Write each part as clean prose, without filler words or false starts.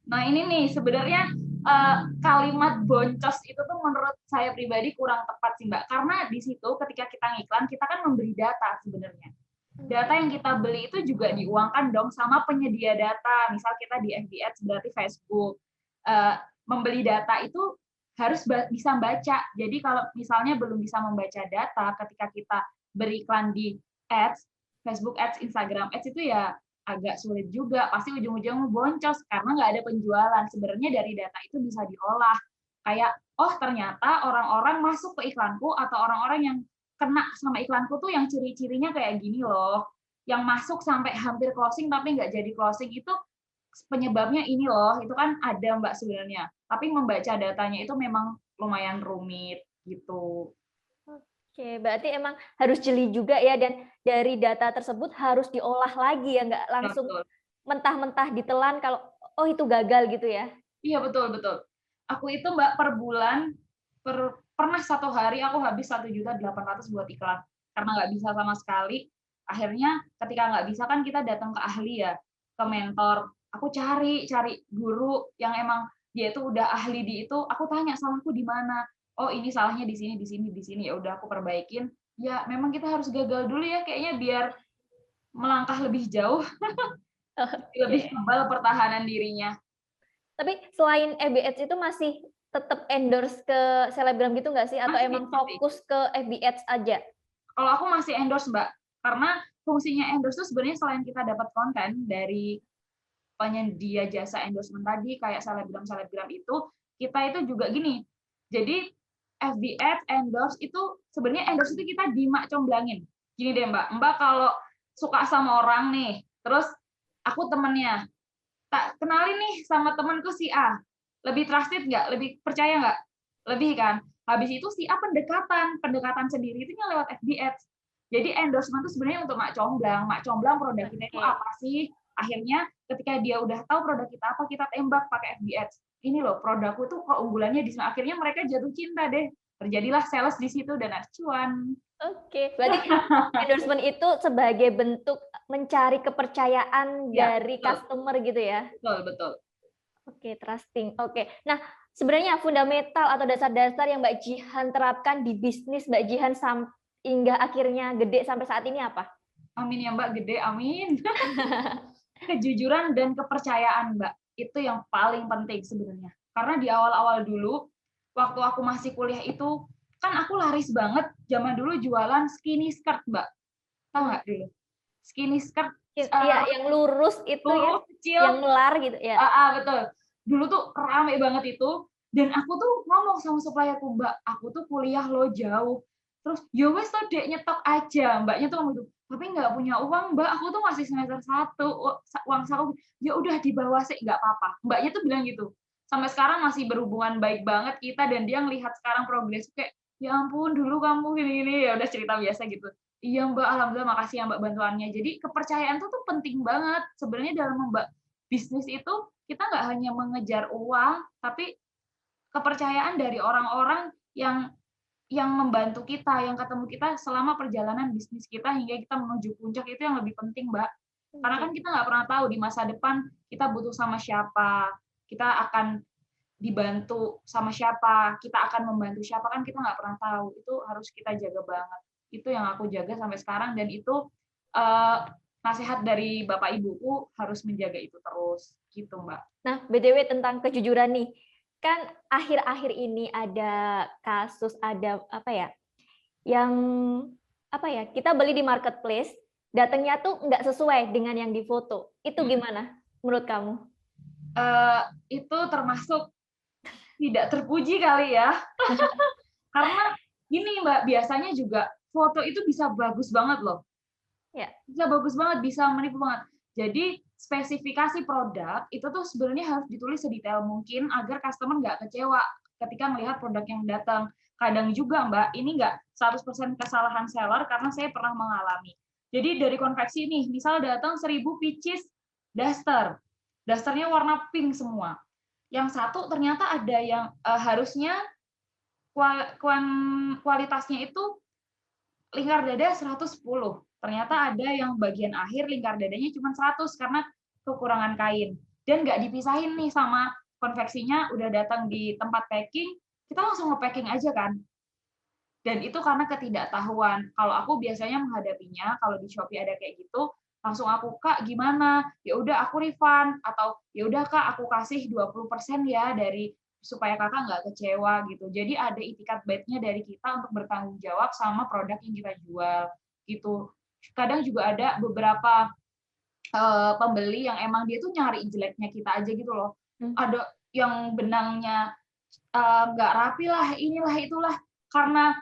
Nah ini nih sebenarnya kalimat boncos itu tuh menurut saya pribadi kurang tepat sih Mbak. Karena di situ ketika kita ngiklan, kita kan memberi data sebenarnya. Data yang kita beli itu juga diuangkan dong sama penyedia data. Misal kita di FB Ads berarti Facebook. Membeli data itu harus bisa baca. Jadi kalau misalnya belum bisa membaca data ketika kita beriklan di Ads, Facebook Ads, Instagram Ads itu ya agak sulit juga, pasti ujung-ujungnya boncos karena nggak ada penjualan. Sebenarnya dari data itu bisa diolah. Kayak, oh ternyata orang-orang masuk ke iklanku atau orang-orang yang kena sama iklanku tuh yang ciri-cirinya kayak gini loh. Yang masuk sampai hampir closing tapi nggak jadi closing itu penyebabnya ini loh. Itu kan ada Mbak sebenarnya. Tapi membaca datanya itu memang lumayan rumit gitu. Oke, berarti emang harus jeli juga ya, dan dari data tersebut harus diolah lagi ya, nggak langsung Betul. mentah-mentah ditelan kalau oh itu gagal gitu ya. Iya betul betul. Aku itu Mbak per bulan pernah satu hari aku habis 1.800.000 buat iklan karena nggak bisa sama sekali. Akhirnya ketika nggak bisa kan kita datang ke ahli ya, ke mentor. Aku cari guru yang emang dia itu udah ahli di itu. Aku tanya salahku di mana. Oh ini salahnya di sini di sini di sini. Ya udah aku perbaikin. Ya memang kita harus gagal dulu ya kayaknya biar melangkah lebih jauh, lebih Oke. tebal pertahanan dirinya. Tapi selain FB Ads itu masih tetap endorse ke selebgram gitu nggak sih? Atau Masih emang masih. fokus ke FB Ads aja? Kalau aku masih endorse, Mbak. Karena fungsinya endorse itu sebenarnya selain kita dapat konten dari penyedia jasa endorsement tadi, kayak selebgram-selebgram itu, kita itu juga gini, jadi FB Ads, endorse itu, sebenarnya endorse itu kita dimak-comblangin. Gini deh Mbak, Mbak kalau suka sama orang nih, terus aku temennya, tak kenalin nih sama temanku si A, lebih trusted nggak? Lebih percaya nggak? Lebih kan? Habis itu si A pendekatan sendiri itu lewat FB Ads. Jadi endorsement itu sebenarnya untuk mak comblang produk kita itu Oke. apa sih? Akhirnya ketika dia udah tahu produk kita apa, kita tembak pakai FB Ads. Ini loh produkku tuh keunggulannya di sini. Akhirnya mereka jatuh cinta deh. Terjadilah sales di situ dan acuan. Oke, berarti endorsement itu sebagai bentuk mencari kepercayaan Ya, dari betul, customer gitu ya? betul, betul. Oke, trusting. Oke. Nah, sebenarnya fundamental atau dasar-dasar yang Mbak Jihan terapkan di bisnis Mbak Jihan hingga akhirnya gede sampai saat ini apa? Amin ya Mbak, gede, amin. Kejujuran dan kepercayaan, Mbak. Itu yang paling penting sebenarnya. Karena di awal-awal dulu, waktu aku masih kuliah itu, kan aku laris banget zaman dulu jualan skinny skirt, Mbak. Tahu nggak dulu? Skinny skirt, Iya, yang lurus itu ya, lurus, kecil. yang melar gitu ya. Betul. Dulu tuh rame banget itu. Dan aku tuh ngomong sama supplierku, Mbak, aku tuh kuliah lo jauh. Terus, ya wes tuh dek nyetok aja. Mbaknya tuh ngomong gitu, tapi nggak punya uang, Mbak. Aku tuh masih semester 1, uang saku. Ya udah dibawa sih, nggak apa-apa. Mbaknya tuh bilang gitu. Sampai sekarang masih berhubungan baik banget kita, dan dia ngelihat sekarang progres kayak, ya ampun, dulu kamu gini-gini. Ya udah cerita biasa gitu. Iya Mbak, alhamdulillah makasih ya Mbak bantuannya. Jadi kepercayaan tuh penting banget. Sebenarnya dalam bisnis itu kita nggak hanya mengejar uang, tapi kepercayaan dari orang-orang yang membantu kita, yang ketemu kita selama perjalanan bisnis kita hingga kita menuju puncak itu yang lebih penting, Mbak. Karena kan Oke. kita nggak pernah tahu di masa depan kita butuh sama siapa, kita akan dibantu sama siapa, kita akan membantu siapa, kan kita nggak pernah tahu. Itu harus kita jaga banget. Itu yang aku jaga sampai sekarang, dan itu nasihat dari bapak ibuku harus menjaga itu terus, gitu Mbak. Nah, BTW tentang kejujuran nih, kan akhir-akhir ini ada kasus, ada apa ya, yang apa ya, kita beli di marketplace, datangnya tuh nggak sesuai dengan yang difoto. Itu gimana menurut kamu? Itu termasuk tidak terpuji kali ya. Karena gini Mbak, biasanya juga foto itu bisa bagus banget loh. Ya, Bisa bagus banget, bisa menipu banget. Jadi spesifikasi produk itu tuh sebenarnya harus ditulis sedetail mungkin agar customer nggak kecewa ketika melihat produk yang datang. Kadang juga Mbak, ini nggak 100% kesalahan seller karena saya pernah mengalami. Jadi dari konveksi ini, misal datang 1000 pieces daster. Dasternya warna pink semua. Yang satu ternyata ada yang harusnya kualitasnya itu lingkar dada 110. Ternyata ada yang bagian akhir lingkar dadanya cuma 100 karena kekurangan kain. dan nggak dipisahin nih sama konveksinya, udah datang di tempat packing, kita langsung nge-packing aja kan. Dan itu karena ketidaktahuan. Kalau aku biasanya menghadapinya, kalau di Shopee ada kayak gitu, langsung aku, "Kak, gimana?" Ya udah aku refund, atau ya udah Kak, aku kasih 20% ya dari supaya Kakak nggak kecewa gitu. Jadi ada itikat baiknya dari kita untuk bertanggung jawab sama produk yang kita jual gitu. Kadang juga ada beberapa pembeli yang emang dia tuh nyari jeleknya kita aja gitu loh. Ada yang benangnya nggak rapi lah, inilah itulah. Karena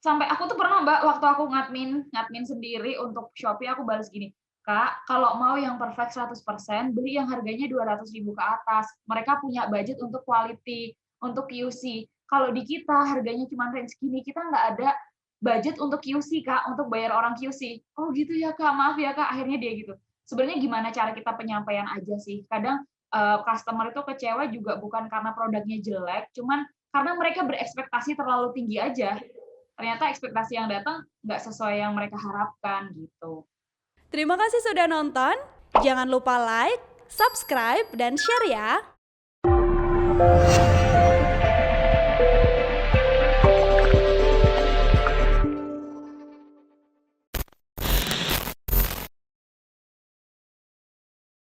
sampai aku tuh pernah Mbak, waktu aku ngadmin sendiri untuk Shopee, aku balas gini, "Kak, kalau mau yang perfect 100%, beli yang harganya 200.000 ke atas. Mereka punya budget untuk quality, untuk QC. Kalau di kita harganya cuma range segini, kita nggak ada budget untuk QC, Kak, untuk bayar orang QC." "Oh gitu ya, Kak, maaf ya, Kak." Akhirnya dia gitu. Sebenarnya gimana cara kita penyampaian aja sih. Kadang customer itu kecewa juga bukan karena produknya jelek, cuman karena mereka berekspektasi terlalu tinggi aja. Ternyata ekspektasi yang datang nggak sesuai yang mereka harapkan gitu. Terima kasih sudah nonton. Jangan lupa like, subscribe, dan share ya.